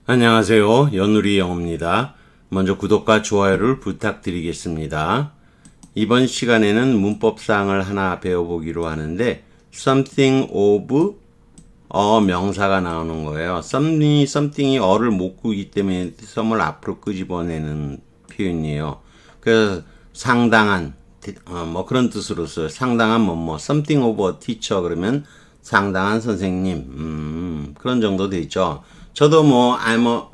안녕하세요. 연우리 영어입니다. 먼저 구독과 좋아요를 부탁드리겠습니다. 이번 시간에는 문법사항을 하나 배워보기로 하는데 something of 명사가 나오는 거예요. something이 어를 못 꾸기 때문에 some을 앞으로 끄집어내는 표현이에요. 그래서 상당한 뭐 그런 뜻으로 써요. 상당한 something of a teacher 그러면 상당한 선생님 그런 정도 되죠. 저도 I'm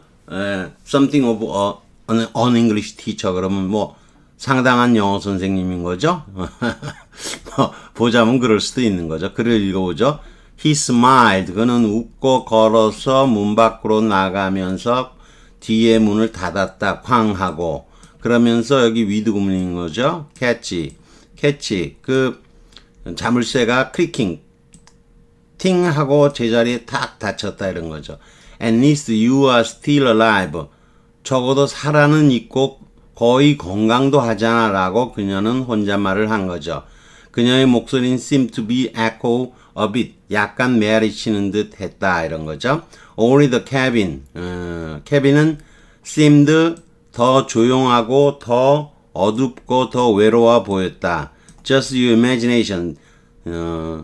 something of an English teacher 그러면 상당한 영어 선생님인 거죠. 보자면 그럴 수도 있는 거죠. 글을 읽어보죠. He smiled. 그는 웃고 걸어서 문 밖으로 나가면서 뒤에 문을 닫았다. 쾅 하고. 그러면서 여기 위드구문인 거죠. catch. 그 자물쇠가 크리킹. 팅 하고 제자리에 탁 닫혔다 이런 거죠. At least you are still alive. 적어도 살아는 있고 거의 건강도 하잖아 라고 그녀는 혼잣말을 한 거죠. 그녀의 목소리는 seemed to be echo a bit. 약간 메아리치는 듯 했다 이런 거죠. Only the cabin. cabin은 seemed 더 조용하고 더 어둡고 더 외로워 보였다. Just your imagination.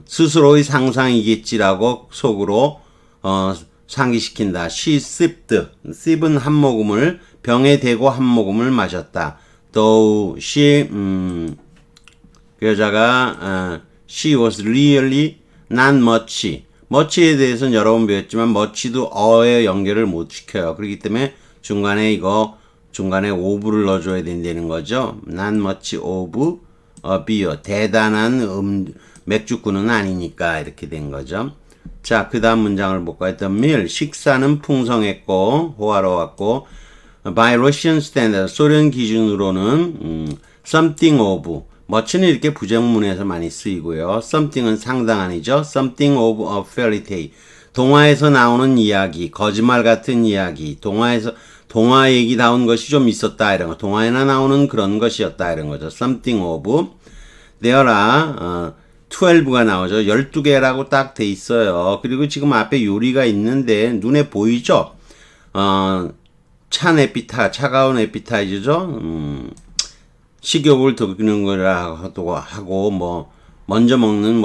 스스로의 상상이겠지라고 속으로 상기시킨다. She sipped. sip은 한 모금을 병에 대고 한 모금을 마셨다. Though she 그 여자가 she was really not much. much에 대해서는 여러 번 배웠지만 much도 어에 연결을 못 시켜요. 그렇기 때문에 중간에 of를 넣어줘야 된다는 거죠. not much of a beer. 대단한 맥주꾼은 아니니까 이렇게 된 거죠. 자, 그 다음 문장을 볼까요? The meal, 식사는 풍성했고 호화로웠고 by Russian standard, 소련 기준으로는 something of, much는 이렇게 부정문에서 많이 쓰이고요. something은 상당한이죠. something of a fairy tale, 동화에서 나오는 이야기, 거짓말 같은 이야기, 동화 얘기다운 것이 좀 있었다 이런 거, 동화에나 나오는 그런 것이었다 이런 거죠. something of. there are 12가 나오죠. 12개라고 딱 돼 있어요. 그리고 지금 앞에 요리가 있는데 눈에 보이죠? 차가운 에피타이저죠. 식욕을 돋구는 거라고 하고 먼저 먹는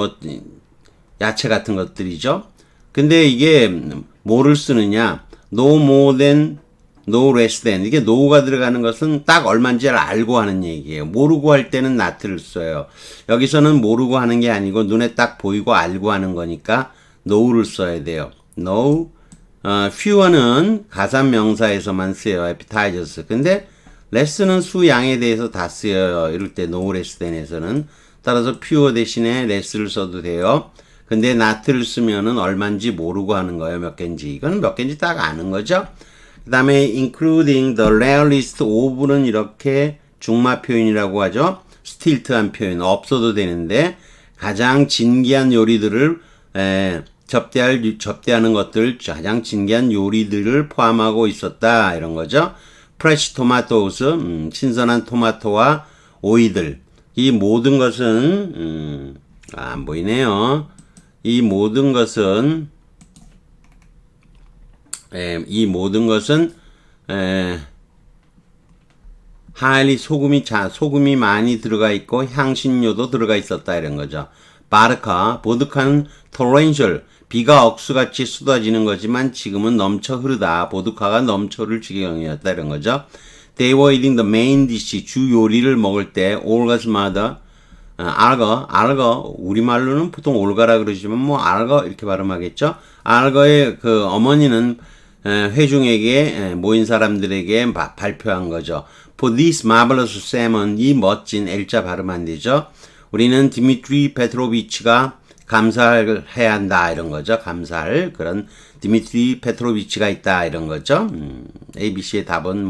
야채 같은 것들이죠. 근데 이게 뭐를 쓰느냐? no more than, no less than. 이게 no가 들어가는 것은 딱 얼마인지를 알고 하는 얘기예요. 모르고 할 때는 not를 써요. 여기서는 모르고 하는 게 아니고 눈에 딱 보이고 알고 하는 거니까 no를 써야 돼요. no. fewer는 가산 명사에서만 쓰여요. appetizers. 근데 less는 수 양에 대해서 다 쓰여요. 이럴 때 no less than에서는. 따라서 fewer 대신에 less를 써도 돼요. 근데 not를 쓰면은 얼마인지 모르고 하는 거예요. 몇 개인지. 이건 몇 개인지 딱 아는 거죠. 그 다음에 including the rare list of는 이렇게 중마 표현이라고 하죠. stilt한 표현. 없어도 되는데 가장 진귀한 요리들을 접대하는 것들, 가장 진귀한 요리들을 포함하고 있었다 이런 거죠. fresh tomatoes, 신선한 토마토와 오이들. 이 모든 것은 안 보이네요. 이 모든 것은 highly 소금이 많이 들어가 있고 향신료도 들어가 있었다 이런 거죠. 보드카는 torrential, 비가 억수같이 쏟아지는 거지만 지금은 넘쳐 흐르다. 보드카가 넘쳐 흐를 지경이었다 이런 거죠. They were eating the main dish, 주 요리를 먹을 때 Olga's mother, 알거 우리말로는 보통 올가라 그러지만 알거 이렇게 발음하겠죠. 알거의 그 어머니는 회중에게 모인 사람들에게 발표한 거죠. For this marvelous salmon, 이 멋진 L자 발음 안 되죠. 우리는 디미트리 페트로비치가 감사해야 한다 이런 거죠. 감사할 그런 디미트리 페트로비치가 있다 이런 거죠. ABC의 답은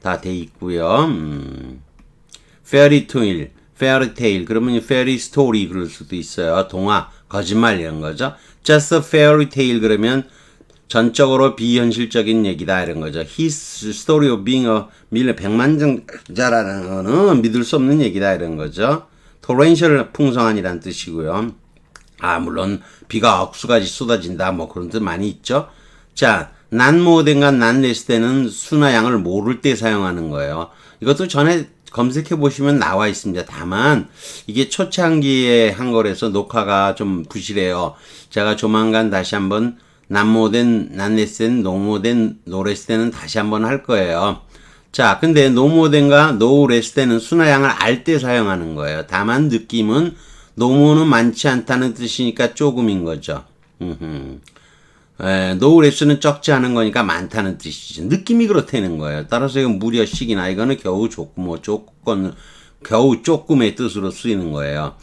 다 돼 있고요. fairy tale 그러면 fairy story 그럴 수도 있어요. 동화, 거짓말 이런 거죠. just a fairy tale 그러면 전적으로 비현실적인 얘기다 이런 거죠. His story of being a millionaire, 백만장자라는 거는 믿을 수 없는 얘기다 이런 거죠. torrential 풍성한이란 뜻이고요. 물론 비가 억수같이 쏟아진다 그런 뜻 많이 있죠. 자, not more than과 not less than은 수나 양을 모를 때 사용하는 거예요. 이것도 전에 검색해 보시면 나와 있습니다. 다만 이게 초창기에 한 거라서 녹화가 좀 부실해요. 제가 조만간 다시 한번 not more than, not less than, no more than, no less than은 다시 한번 할 거예요. 자, 근데 no more than과 no less than은 수나 양을 알 때 사용하는 거예요. 다만 느낌은 no more는 많지 않다는 뜻이니까 조금인 거죠. no less는 적지 않은 거니까 많다는 뜻이죠. 느낌이 그렇다는 거예요. 따라서 이건 무려식이나 이거는 겨우 겨우 조금의 뜻으로 쓰이는 거예요.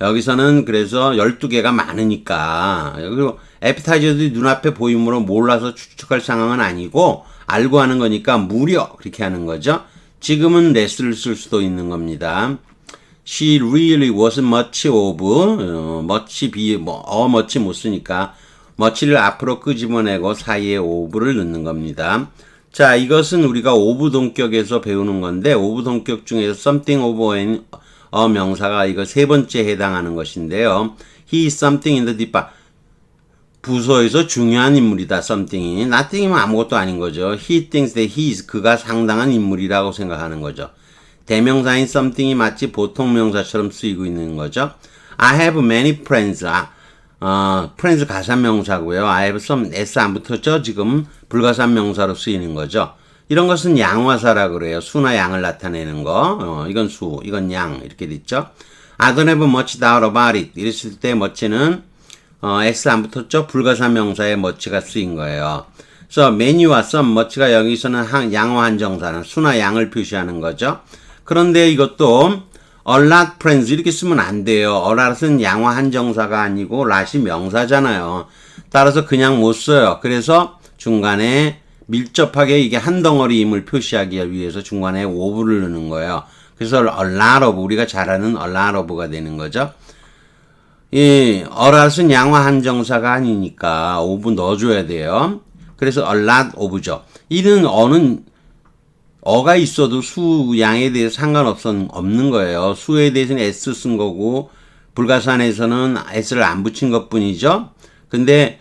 여기서는 그래서 12개가 많으니까, 그리고 에피타이저들이 눈앞에 보이므로 몰라서 추측할 상황은 아니고 알고 하는 거니까 무려 그렇게 하는 거죠. 지금은 less를 쓸 수도 있는 겁니다. She really wasn't much of, much 못 쓰니까 much를 앞으로 끄집어내고 사이에 of를 넣는 겁니다. 자, 이것은 우리가 of 동격에서 배우는 건데, of 동격 중에서 something of a 명사가 이거 세 번째 해당하는 것인데요. He is something in the department. 부서에서 중요한 인물이다, something이. nothing이면 아무것도 아닌 거죠. He thinks that he is, 그가 상당한 인물이라고 생각하는 거죠. 대명사인 something이 마치 보통 명사처럼 쓰이고 있는 거죠. I have many friends. friends 가산명사고요. I have some, s 안 붙었죠? 지금 불가산명사로 쓰이는 거죠. 이런 것은 양화사라 그래요. 수나 양을 나타내는 거. 이건 수, 이건 양 이렇게 됐죠. I don't have much doubt about it. 이랬을 때 much는 s 안 붙었죠? 불가산명사에 much가 쓰인 거예요. 그래서 many와 some, much가 여기서는 양화 한정사는 수나 양을 표시하는 거죠. 그런데 이것도 a lot friends 이렇게 쓰면 안 돼요. a lot은 양화 한정사가 아니고 lot이 명사잖아요. 따라서 그냥 못 써요. 그래서 중간에 밀접하게 이게 한 덩어리임을 표시하기 위해서 중간에 of를 넣는 거예요. 그래서 a lot of, 우리가 잘 아는 a lot of가 되는 거죠. 이 a lot은 양화 한정사가 아니니까 of 넣어줘야 돼요. 그래서 a lot of죠. 이는 어는 어가 있어도 수 양에 대해서 상관없는 거예요. 수에 대해서는 s 쓴 거고 불가산에서는 s를 안 붙인 것 뿐이죠. 근데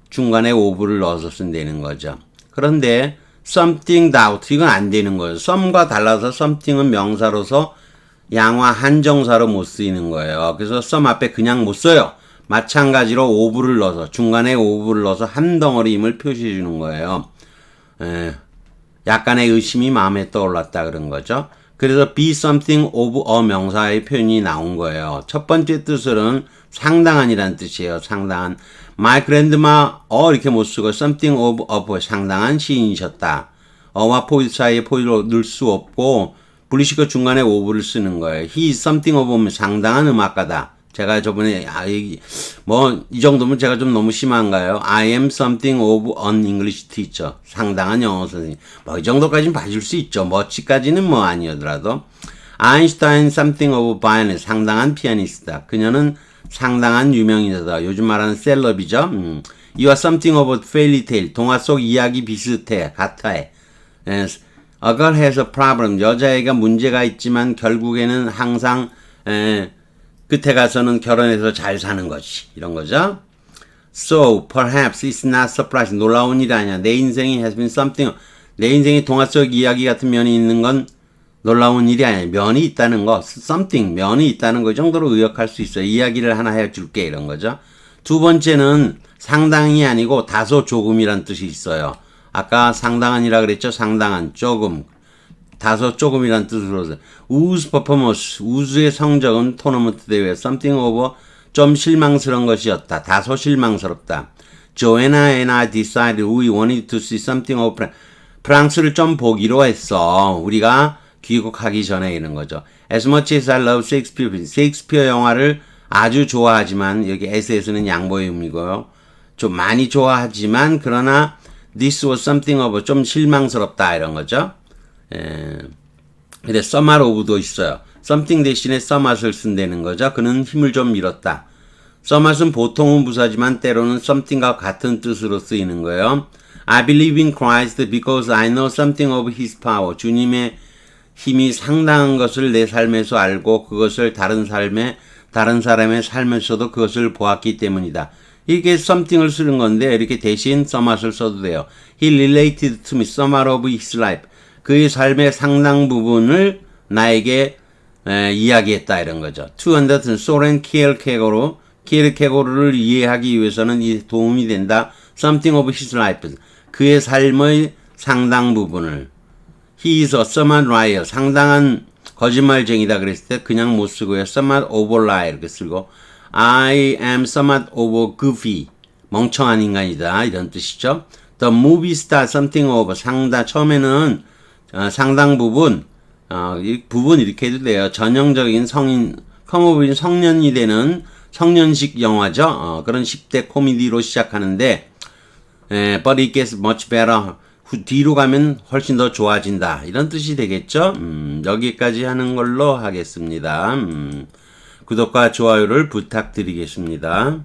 중간에 of를 넣어서 쓴다는 거죠. 그런데 something doubt 이건 안 되는 거예요. some과 달라서 something은 명사로서 양화 한정사로 못 쓰이는 거예요. 그래서 some 앞에 그냥 못 써요. 마찬가지로 of를 넣어서 중간에 of를 넣어서 한 덩어리임을 표시해 주는 거예요. 약간의 의심이 마음에 떠올랐다 그런 거죠. 그래서 be something of a 명사의 표현이 나온 거예요. 첫 번째 뜻은 상당한이란 뜻이에요. 상당한. My grandma 이렇게 못 쓰고 something of 상당한 시인이셨다. 어와 포일 사이에 포일로 넣을 수 없고 분리시켜 중간에 of를 쓰는 거예요. He is something of 상당한 음악가다. 제가 저번에 이 정도면 제가 좀 너무 심한가요? I am something of an English teacher. 상당한 영어 선생님. 이 정도까지는 봐줄 수 있죠. 멋지까지는 아니더라도. Einstein something of violinist. 상당한 피아니스트다. 그녀는 상당한 유명인이다. 요즘 말하는 셀럽이죠. You are something of a fairy tale. 동화 속 이야기 비슷해. 같아해. A girl has a problem. 여자애가 문제가 있지만 결국에는 항상 끝에 가서는 결혼해서 잘 사는 거지. 이런 거죠. So, perhaps it's not surprising. 놀라운 일이 아니야. 내 인생이 has been something. 내 인생이 동화 속 이야기 같은 면이 있는 건 놀라운 일이 아니야. 면이 있다는 거. something. 면이 있다는 거 정도로 의역할 수 있어요. 이야기를 하나 해줄게. 이런 거죠. 두 번째는 상당히 아니고 다소 조금이란 뜻이 있어요. 아까 상당한이라 그랬죠. 상당한. 조금. 다소 조금이란 뜻으로 우즈 퍼포먼스, 우즈의 성적은 토너먼트 대회 something over 좀 실망스러운 것이었다. 다소 실망스럽다. Joanna and I decided we wanted to see something over 프랑스를 좀 보기로 했어. 우리가 귀국하기 전에 이런 거죠. As much as I love Shakespeare, 셰익스피어 영화를 아주 좋아하지만 여기 as에서는 양보의 의미고요. 좀 많이 좋아하지만 그러나 this was something over 좀 실망스럽다 이런 거죠. 근데 somewhat of도 있어요. something 대신에 somewhat을 쓴다는 거죠. 그는 힘을 좀 잃었다. somewhat은 보통은 부사지만 때로는 something과 같은 뜻으로 쓰이는 거예요. I believe in Christ because I know something of His power. 주님의 힘이 상당한 것을 내 삶에서 알고 그것을 다른 사람의 삶에서도 그것을 보았기 때문이다. 이게 something을 쓰는 건데 이렇게 대신 somehat을 써도 돼요. He related to me somewhat of his life. 그의 삶의 상당 부분을 나에게 이야기했다 이런 거죠. To understand 소렌 키에르케고르를 이해하기 위해서는 이 도움이 된다. Something of his life. 그의 삶의 상당 부분을. He is a somewhat liar. 상당한 거짓말쟁이다 그랬을 때 그냥 못 쓰고요. somewhat of a liar 이렇게 쓰고 I am somewhat of a goofy. 멍청한 인간이다 이런 뜻이죠. The movie star something of 처음에는 상당 부분 이 부분 이렇게 해도 돼요. 전형적인 성인 커머보인 성년이 되는 성년식 영화죠. 그런 10대 코미디로 시작하는데 but it gets much better. 뒤로 가면 훨씬 더 좋아진다. 이런 뜻이 되겠죠. 여기까지 하는 걸로 하겠습니다. 구독과 좋아요를 부탁드리겠습니다.